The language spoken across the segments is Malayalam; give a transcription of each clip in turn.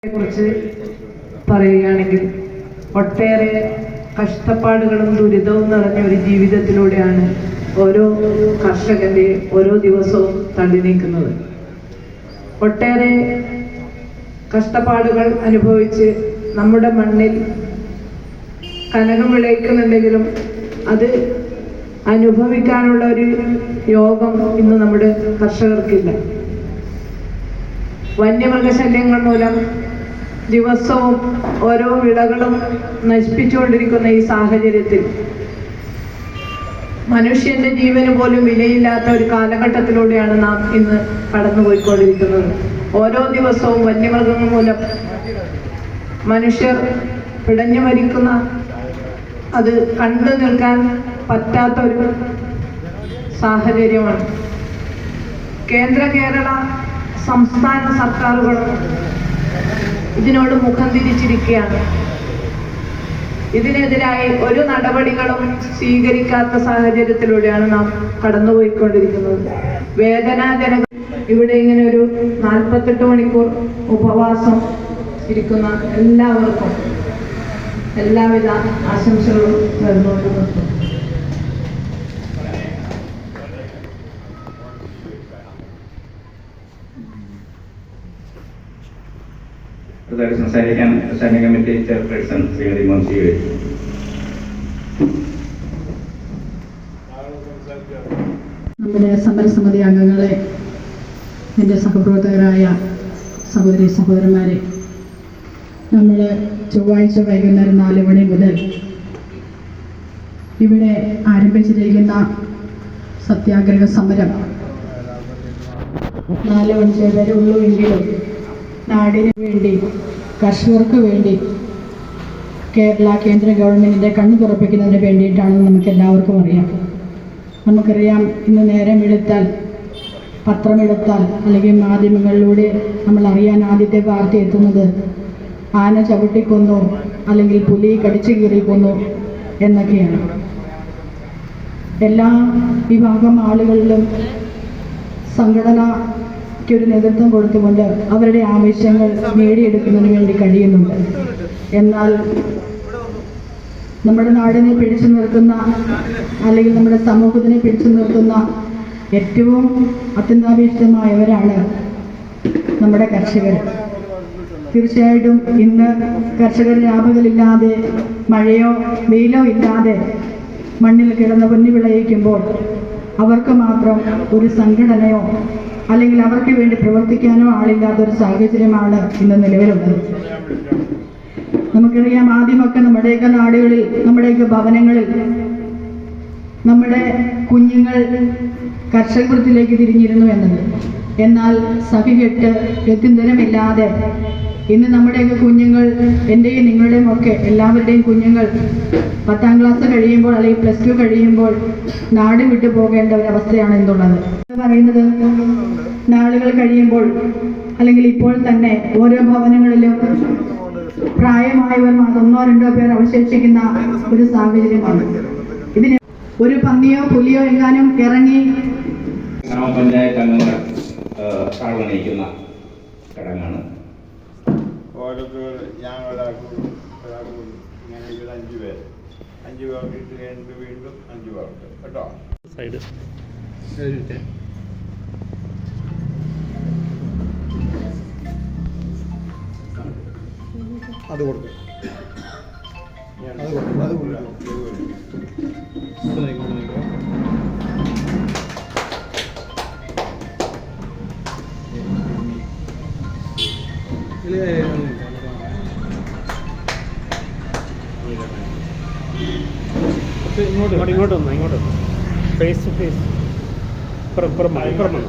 കുറിച്ച് പറയുകയാണെങ്കിൽ ഒട്ടേറെ കഷ്ടപ്പാടുകളും ദുരിതവും നിറഞ്ഞ ഒരു ജീവിതത്തിലൂടെയാണ് ഓരോ കർഷകന്റെ ഓരോ ദിവസവും തള്ളി നീക്കുന്നത്. ഒട്ടേറെ കഷ്ടപ്പാടുകൾ അനുഭവിച്ച് നമ്മുടെ മണ്ണിൽ കനകം വിളയിക്കുന്നുണ്ടെങ്കിലും അത് അനുഭവിക്കാനുള്ള ഒരു യോഗം ഇന്ന് നമ്മുടെ കർഷകർക്കില്ല. വന്യമൃഗശല്യങ്ങൾ മൂലം ദിവസവും ഓരോ വിളകളും നശിപ്പിച്ചുകൊണ്ടിരിക്കുന്ന ഈ സാഹചര്യത്തിൽ മനുഷ്യന്റെ ജീവന് പോലും വിലയില്ലാത്ത ഒരു കാലഘട്ടത്തിലൂടെയാണ് നാം ഇന്ന് കടന്നുപോയിക്കൊണ്ടിരിക്കുന്നത്. ഓരോ ദിവസവും വന്യമൃഗങ്ങൾ മൂലം മനുഷ്യർ പിടഞ്ഞു മരിക്കുന്ന, അത് കണ്ടു നിൽക്കാൻ പറ്റാത്തൊരു സാഹചര്യമാണ്. കേരള സംസ്ഥാന സർക്കാരുകളും ഇതിനോട് മുഖം തിരിച്ചിരിക്കുകയാണ്. ഇതിനെതിരായി ഒരു നടപടികളും സ്വീകരിക്കാത്ത സാഹചര്യത്തിലൂടെയാണ് നാം കടന്നുപോയിക്കൊണ്ടിരിക്കുന്നത്. വേദനാജനകം ഇവിടെ ഇങ്ങനെ ഒരു 48 മണിക്കൂർ ഉപവാസം ഇരിക്കുന്ന എല്ലാവർക്കും എല്ലാവിധ ആശംസകളും നേർന്നുകൊണ്ട് നിർത്തുന്നു. സംസാരിക്കാൻ standing committee chairperson Shrimati Monsy. നമ്മുടെ സമരസമിതി അംഗങ്ങളെ, എൻ്റെ സഹപ്രവർത്തകരായ സഹോദരി സഹോദരന്മാരെ, നമ്മൾ ചൊവ്വാഴ്ച വൈകുന്നേരം 4 മണി മുതൽ ഇവിടെ ആരംഭിച്ചിരിക്കുന്ന സത്യാഗ്രഹ സമരം 4 മണി വരെ ഉള്ളൂ എങ്കിലും നാടിന് വേണ്ടി, കർഷകർക്ക് വേണ്ടി, കേന്ദ്ര ഗവൺമെൻറ്റിൻ്റെ കണ്ണു തുറപ്പിക്കുന്നതിന് വേണ്ടിയിട്ടാണെന്ന് നമുക്ക് എല്ലാവർക്കും അറിയാം. നമുക്കറിയാം, ഇന്ന് നേരം എടുത്താൽ, പത്രമെടുത്താൽ, അല്ലെങ്കിൽ മാധ്യമങ്ങളിലൂടെ നമ്മൾ അറിയാൻ ആദ്യത്തെ വാർത്ത എത്തുന്നത് ആന ചവിട്ടിക്കൊന്നു, അല്ലെങ്കിൽ പുലി കടിച്ചു കീറിക്കൊന്നു എന്നൊക്കെയാണ്. എല്ലാ വിഭാഗം ആളുകളിലും സംഘടനയ്ക്കൊരു നേതൃത്വം കൊടുത്തുകൊണ്ട് അവരുടെ ആവശ്യങ്ങൾ നേടിയെടുക്കുന്നതിന് വേണ്ടി കഴിയുന്നുണ്ട്. എന്നാൽ നമ്മുടെ നാടിനെ പിടിച്ചു നിർത്തുന്ന, അല്ലെങ്കിൽ നമ്മുടെ സമൂഹത്തിനെ പിടിച്ചു നിർത്തുന്ന ഏറ്റവും അത്യന്താപേക്ഷിതമായവരാണ് നമ്മുടെ കർഷകർ. തീർച്ചയായിട്ടും ഇന്ന് കർഷകർ രാപകലില്ലാതെ, മഴയോ വെയിലോ ഇല്ലാതെ മണ്ണിൽ കിടന്ന് പൊന്നു വിളയിക്കുമ്പോൾ അവർക്ക് മാത്രം ഒരു സംഘടനയോ അല്ലെങ്കിൽ അവർക്ക് വേണ്ടി പ്രവർത്തിക്കാനോ ആളില്ലാത്തൊരു സാഹചര്യമാണ് ഇന്ന് നിലവിലുള്ളത്. നമുക്കറിയാം, ആദ്യമൊക്കെ നമ്മുടെയൊക്കെ നാടുകളിൽ, നമ്മുടെയൊക്കെ ഭവനങ്ങളിൽ നമ്മുടെ കുഞ്ഞുങ്ങൾ കർഷകവൃത്തിയിലേക്ക് തിരിഞ്ഞിരുന്നു എന്നത്. എന്നാൽ സഹികെട്ട് ഗത്യന്തരമില്ലാതെ ഇന്ന് നമ്മുടെയൊക്കെ കുഞ്ഞുങ്ങൾ, എൻ്റെയും നിങ്ങളുടെയും ഒക്കെ എല്ലാവരുടെയും കുഞ്ഞുങ്ങൾ 10ാം ക്ലാസ് കഴിയുമ്പോൾ അല്ലെങ്കിൽ +2 കഴിയുമ്പോൾ നാട് വിട്ടു പോകേണ്ട ഒരവസ്ഥയാണ് എന്നുള്ളത് പറയുന്നത്. നാളുകൾ കഴിയുമ്പോൾ, അല്ലെങ്കിൽ ഇപ്പോൾ തന്നെ ഓരോ ഭവനങ്ങളിലും പ്രായമായവർ 1-2 പേർ അവശേഷിക്കുന്ന ഒരു സാഹചര്യമാണ്. ഇതിന് ഒരു പന്നിയോ പുലിയോ എങ്ങാനും ഇറങ്ങി ഗ്രാമപഞ്ചായത്ത് അംഗങ്ങൾ താഴ്വണയിക്കുന്ന ചടങ്ങാണ്. ഓരോരുത്തർ ഞാൻ ഒരാൾക്ക് 5 പേർ, 5 പേർക്ക് ഇട്ട് കഴിഞ്ഞിട്ട് വീണ്ടും 5 പേർക്ക് കേട്ടോ. സൈഡ് അത് കൊടുക്കും. ഇങ്ങോട്ട് വന്നു, ഫേസ് ടു ഫേസ്. ഇപ്പുറം വന്നു.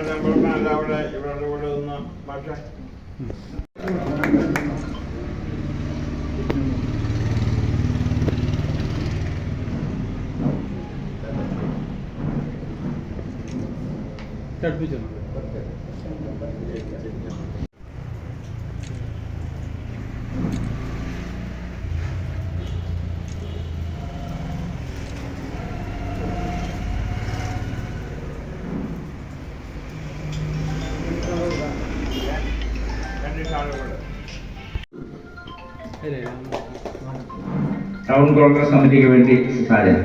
നമ്പർ അവിടെ ഇവരുടെ കൂടെ ഒന്ന് മാഷ ടൗൺ കോൺഗ്രസ് കമ്മിറ്റിക്ക് വേണ്ടി സാരൻ.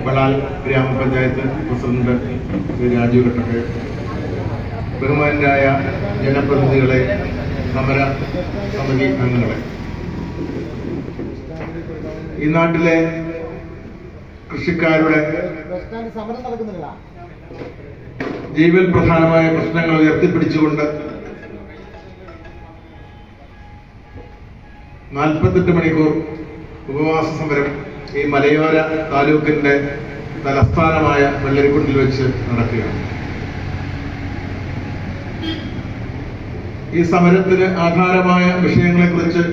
ബളാൽ ഗ്രാമപഞ്ചായത്ത് പ്രസിഡന്റ് ശ്രീ രാജീവ് ഘട്ടക്ക്, ബഹുമാനരായ ജനപ്രതിനിധികളെ, സമര സമിതി അംഗങ്ങളെ, ഈ നാട്ടിലെ കൃഷിക്കാരുടെ ജീവൽ പ്രധാനമായ പ്രശ്നങ്ങൾ ഉയർത്തിപ്പിടിച്ചുകൊണ്ട് 48 മണിക്കൂർ ഉപവാസ സമരം ഈ മലയോര താലൂക്കിന്റെ തലസ്ഥാനമായ വെള്ളരിക്കുണ്ടിൽ വെച്ച് നടക്കുകയാണ്. ഈ സമരത്തിന് ആധാരമായ വിഷയങ്ങളെക്കുറിച്ച്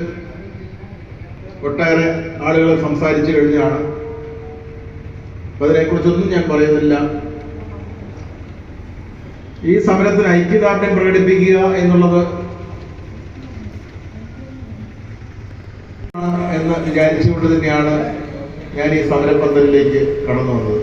ഒട്ടേറെ ആളുകൾ സംസാരിച്ചു കഴിഞ്ഞാണ്. അതിനെക്കുറിച്ചൊന്നും ഞാൻ പറയുന്നില്ല. ഈ സമരത്തിന് ഐക്യദാർഢ്യം പ്രകടിപ്പിക്കുക എന്നുള്ളത് എന്ന് വിചാരിച്ചുകൊണ്ട് തന്നെയാണ് ഞാൻ ഈ സമരപന്തലിലേക്ക് കടന്നു വന്നത്.